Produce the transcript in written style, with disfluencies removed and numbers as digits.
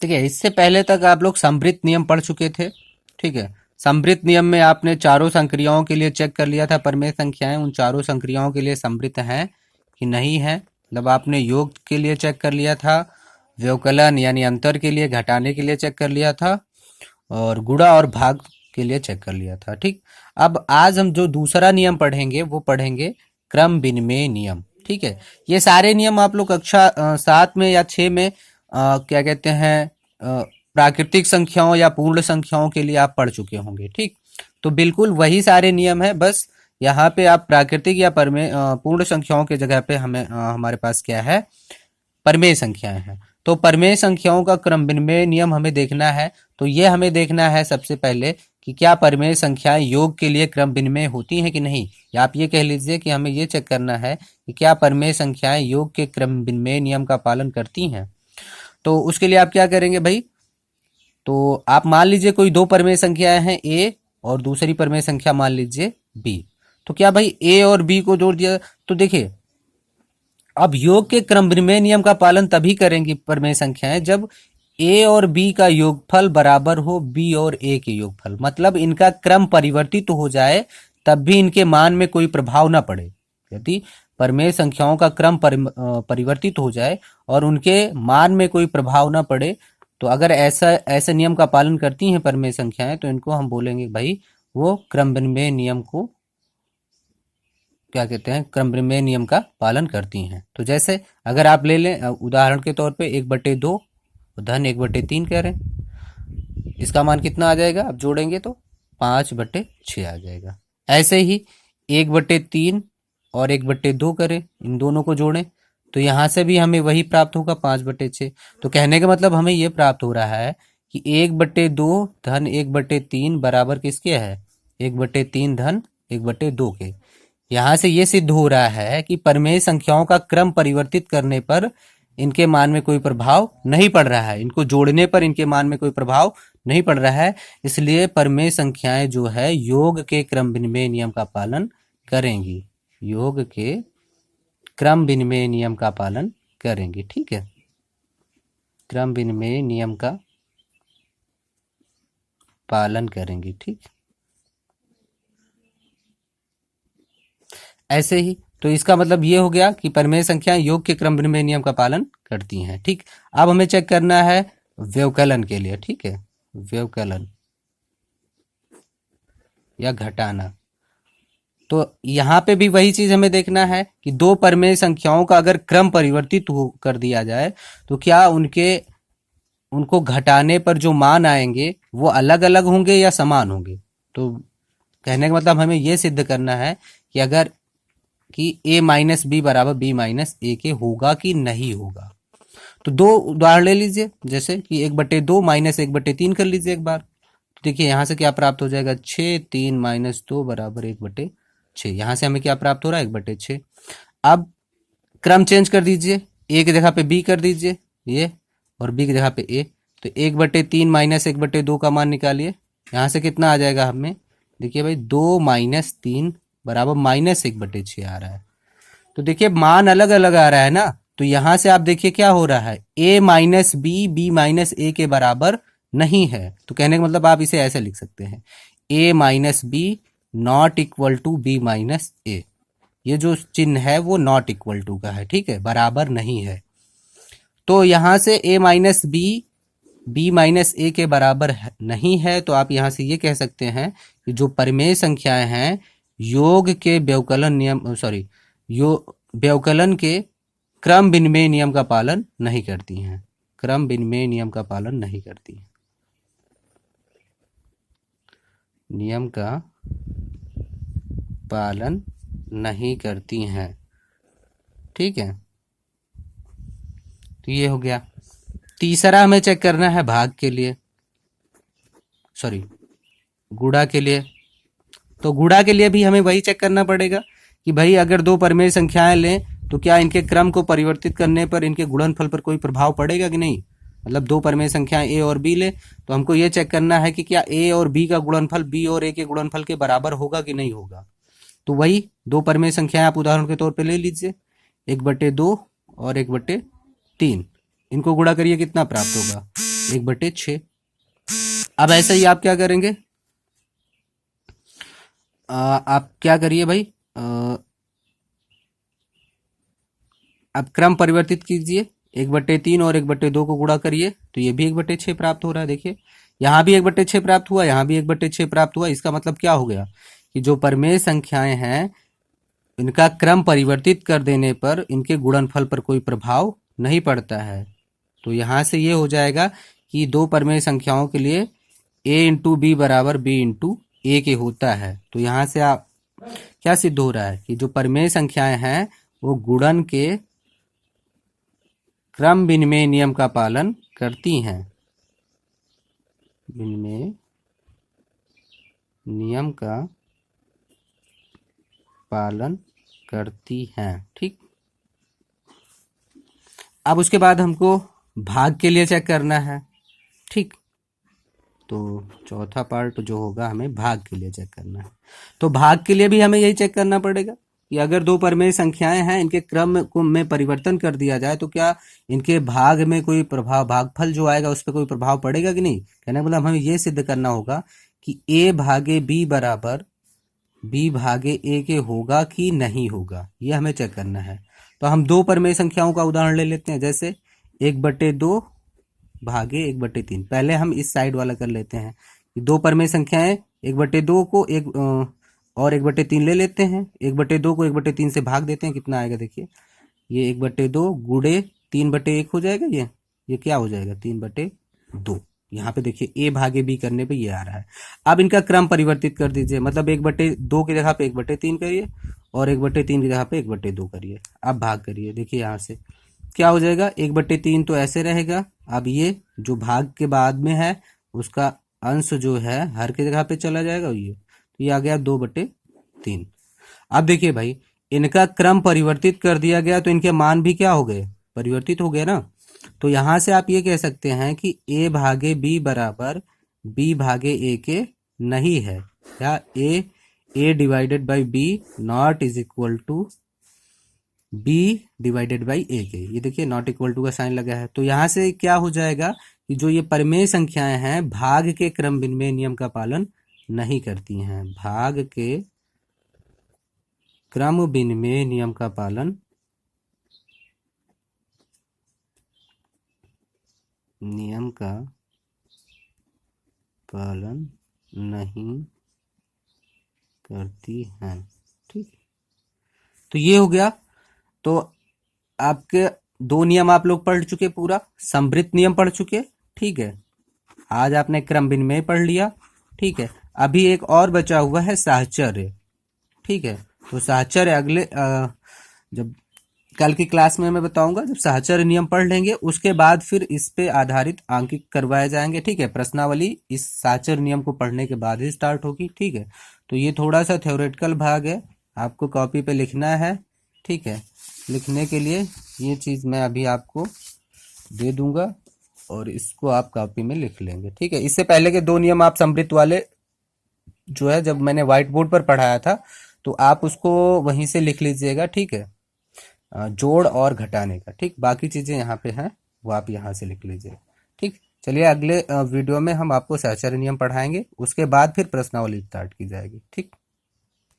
ठीक है, इससे पहले तक आप लोग समवृत्त नियम पढ़ चुके थे। ठीक है, समवृत्त नियम में आपने चारों संक्रियाओं के लिए चेक कर लिया था परिमेय संख्याएं उन चारों संक्रियाओं के लिए समवृत्त हैं कि नहीं है। मतलब आपने योग के लिए चेक कर लिया था, व्यवकलन यानी अंतर के लिए, घटाने के लिए चेक कर लिया था, और गुणा और भाग के लिए चेक कर लिया था। ठीक, अब आज हम जो दूसरा नियम पढ़ेंगे वो पढ़ेंगे क्रम विनिमय नियम। ठीक है, ये सारे नियम आप लोग कक्षा 7 में या 6 में क्या कहते हैं प्राकृतिक संख्याओं या पूर्ण संख्याओं के लिए आप पढ़ चुके होंगे। ठीक, तो बिल्कुल वही सारे नियम है, बस यहाँ पे आप प्राकृतिक या पूर्ण संख्याओं के जगह पे हमें हमारे पास क्या है, परमेय संख्याएं हैं। तो परमेय संख्याओं का क्रम विनिमय नियम हमें देखना है। तो ये हमें देखना है सबसे पहले कि क्या परमेय संख्याएं योग के लिए क्रम विनिमय होती हैं कि नहीं, या आप ये कह लीजिए कि हमें ये चेक करना है कि क्या परमेय संख्याएं योग के क्रम विनिमय नियम का पालन करती हैं। तो उसके लिए आप क्या करेंगे भाई, तो आप मान लीजिए कोई दो परमेय संख्याएं हैं ए और दूसरी परमेय संख्या मान लीजिए बी। तो क्या भाई ए और बी को जोड़ दिया, तो देखिए अब योग के क्रम विनिमय नियम का पालन तभी करेंगी परमेय संख्याएं जब ए और बी का योगफल बराबर हो बी और ए के योगफल, मतलब इनका क्रम परिवर्तित तो हो जाए तब भी इनके मान में कोई प्रभाव ना पड़े। यदि परमेय संख्याओं का क्रम परिवर्तित हो जाए और उनके मान में कोई प्रभाव ना पड़े, तो अगर ऐसे नियम का पालन करती हैं परमेय संख्याएं तो इनको हम बोलेंगे भाई वो क्रम विनिमय नियम को क्या कहते हैं, क्रम विनिमय नियम का पालन करती हैं। तो जैसे अगर आप ले लें उदाहरण के तौर पे 1/2 धन 1/3 कह रहे हैं, इसका मान कितना आ जाएगा, आप जोड़ेंगे तो 5/6 आ जाएगा। ऐसे ही 1/3 और 1/2 करें, इन दोनों को जोड़ें तो यहाँ से भी हमें वही प्राप्त होगा 5/6। तो कहने का मतलब हमें ये प्राप्त हो रहा है कि 1/2 धन 1/3 बराबर किसके है, 1/3 धन 1/2 के। यहाँ से ये सिद्ध हो रहा है कि परमेय संख्याओं का क्रम परिवर्तित करने पर इनके मान में कोई प्रभाव नहीं पड़ रहा है, इनको जोड़ने पर इनके मान में कोई प्रभाव नहीं पड़ रहा है, इसलिए परमेय संख्याएं जो है योग के क्रम विनिमय नियम का पालन करेंगी, योग के क्रम विनिमय नियम का पालन करेंगी। ठीक है, क्रम विनिमय नियम का पालन करेंगी। ठीक, ऐसे ही तो इसका मतलब ये हो गया कि परमेय संख्याएं योग के क्रम विनिमय नियम का पालन करती हैं। ठीक, अब हमें चेक करना है व्यवकलन के लिए। ठीक है, व्यवकलन या घटाना, तो यहाँ पे भी वही चीज हमें देखना है कि दो परमेय संख्याओं का अगर क्रम परिवर्तित कर दिया जाए तो क्या उनको घटाने पर जो मान आएंगे वो अलग अलग होंगे या समान होंगे। तो कहने का मतलब हमें ये सिद्ध करना है कि अगर कि a माइनस बी बराबर b माइनस ए के होगा कि नहीं होगा। तो दो उदाहरण ले लीजिए, जैसे कि 1/2 माइनस 1/3 कर लीजिए एक बार। तो देखिए यहाँ से क्या प्राप्त हो जाएगा, 6 3 माइनस 2 बराबर 1/6। यहाँ से हमें क्या प्राप्त हो रहा है, 1/6। अब क्रम चेंज कर दीजिए, ए की जगह पे बी कर दीजिए ये, और बी की जगह पे ए। तो 1/3 माइनस 1/2 का मान निकालिए, यहाँ से कितना आ जाएगा हमें, देखिए भाई 2 माइनस 3 बराबर माइनस 1/6 आ रहा है। तो देखिए मान अलग अलग आ रहा है ना, तो यहां से आप देखिए क्या हो रहा है, a minus B B minus A के बराबर नहीं है। तो कहने का मतलब आप इसे ऐसे लिख सकते हैं, a minus B not equal to B minus A. ये जो चिन्ह है वो नॉट इक्वल टू का है, ठीक है, बराबर नहीं है। तो यहां से a minus B B minus A के बराबर नहीं है, तो आप यहां से ये कह सकते हैं कि जो परमेय संख्याएं हैं योग के व्यवकलन नियम व्यवकलन के क्रम विनिमय नियम का पालन नहीं करती हैं, क्रम विनिमय नियम का पालन नहीं करती हैं, नियम का पालन नहीं करती हैं। ठीक है, तो ये हो गया। तीसरा हमें चेक करना है भाग के लिए, सॉरी गुणा के लिए। तो गुणा के लिए भी हमें वही चेक करना पड़ेगा कि भाई अगर दो परमेय संख्याएं लें तो क्या इनके क्रम को परिवर्तित करने पर इनके गुणनफल पर कोई प्रभाव पड़ेगा कि नहीं। मतलब दो परमेय संख्याएं ए और बी ले तो हमको ये चेक करना है कि क्या ए और बी का गुणनफल बी और ए के गुणनफल के बराबर होगा कि नहीं होगा। तो वही दो परमेय संख्याएं आप उदाहरण के तौर पर ले लीजिए, 1/2 और 1/3, इनको गुणा करिए कितना प्राप्त होगा, 1/6। अब ऐसा ही आप क्या करेंगे, आप क्या करिए भाई, अब क्रम परिवर्तित कीजिए, 1/3 और 1/2 को गुणा करिए तो ये भी 1/6 प्राप्त हो रहा है। देखिए यहाँ भी 1/6 प्राप्त हुआ, यहाँ भी 1/6 प्राप्त हुआ। इसका मतलब क्या हो गया कि जो परमेय संख्याएं हैं इनका क्रम परिवर्तित कर देने पर इनके गुणनफल पर कोई प्रभाव नहीं पड़ता है। तो यहाँ से ये हो जाएगा कि दो परमेय संख्याओं के लिए a इंटू बी बराबर b इंटू ए के होता है। तो यहाँ से आप क्या सिद्ध हो रहा है कि जो परमेय संख्याएं हैं वो गुणन के क्रम विनिमय नियम का पालन करती हैं, विनिमय नियम का पालन करती हैं। ठीक, अब उसके बाद हमको भाग के लिए चेक करना है। ठीक, तो चौथा पार्ट जो होगा हमें भाग के लिए चेक करना है। तो भाग के लिए भी हमें यही चेक करना पड़ेगा कि अगर दो परमेय संख्याएं हैं इनके क्रम को में परिवर्तन कर दिया जाए तो क्या इनके भाग में कोई प्रभाव, भागफल जो आएगा उस पर कोई प्रभाव पड़ेगा कि नहीं। कहने मतलब हमें ये सिद्ध करना होगा कि a भागे b बराबर b भागे a के होगा कि नहीं होगा, ये हमें चेक करना है। तो हम दो परमेय संख्याओं का उदाहरण ले लेते हैं, जैसे 1/2 भागे 1/3। पहले हम इस साइड वाला कर लेते हैं। दो परमेय संख्याएं 1/2 को और 1/3 ले लेते हैं। 1/2 को 1/3 से भाग देते हैं, कितना आएगा देखिए, ये 1/2 गुणे 3/1 हो जाएगा। ये क्या हो जाएगा 3/2। यहाँ पे देखिए a भागे b करने पे ये आ रहा है। अब इनका क्रम परिवर्तित कर दीजिए, मतलब 1/2 की जगह पे 1/3 करिए और 1/3 की जगह पे 1/2 करिए। अब भाग करिए, देखिए यहाँ से क्या हो जाएगा, 1/3 तो ऐसे रहेगा। अब ये जो भाग के बाद में है उसका अंश जो है हर की जगह पे चला जाएगा, ये तो ये आ गया 2/3। अब देखिए भाई इनका क्रम परिवर्तित कर दिया गया तो इनके मान भी क्या हो गए, परिवर्तित हो गए ना। तो यहां से आप ये कह सकते हैं कि a भागे b बराबर b भागे a के नहीं है, या a divided by b not is equal to b divided by a के। ये देखिए नॉट इक्वल टू का साइन लगा है। तो यहां से क्या हो जाएगा कि जो ये परमेय संख्याएं हैं भाग के क्रम विनिमय नियम का पालन नहीं करती हैं, भाग के क्रम विनिमय नियम का पालन नहीं करती हैं। ठीक, तो ये हो गया। तो आपके दो नियम आप लोग पढ़ चुके, पूरा संवृत नियम पढ़ चुके। ठीक है, आज आपने क्रम विनिमय पढ़ लिया। ठीक है, अभी एक और बचा हुआ है साहचर्य। ठीक है, तो साहचर्य अगले जब कल की क्लास में मैं बताऊंगा, जब साहचर्य नियम पढ़ लेंगे उसके बाद फिर इस पे आधारित अंकित करवाए जाएंगे। ठीक है, प्रश्नावली इस साहचर्य नियम को पढ़ने के बाद ही स्टार्ट होगी। ठीक है, तो ये थोड़ा सा थ्योरेटिकल भाग है, आपको कॉपी पे लिखना है। ठीक है, लिखने के लिए ये चीज़ मैं अभी आपको दे दूंगा और इसको आप कॉपी में लिख लेंगे। ठीक है, इससे पहले के दो नियम आप समृद्ध वाले जो है जब मैंने व्हाइट बोर्ड पर पढ़ाया था तो आप उसको वहीं से लिख लीजिएगा। ठीक है, जोड़ और घटाने का। ठीक, बाकी चीज़ें यहाँ पे हैं वो आप यहाँ से लिख लीजिए। ठीक, चलिए अगले वीडियो में हम आपको साहचर्य नियम पढ़ाएंगे, उसके बाद फिर प्रश्नावली स्टार्ट की जाएगी। ठीक।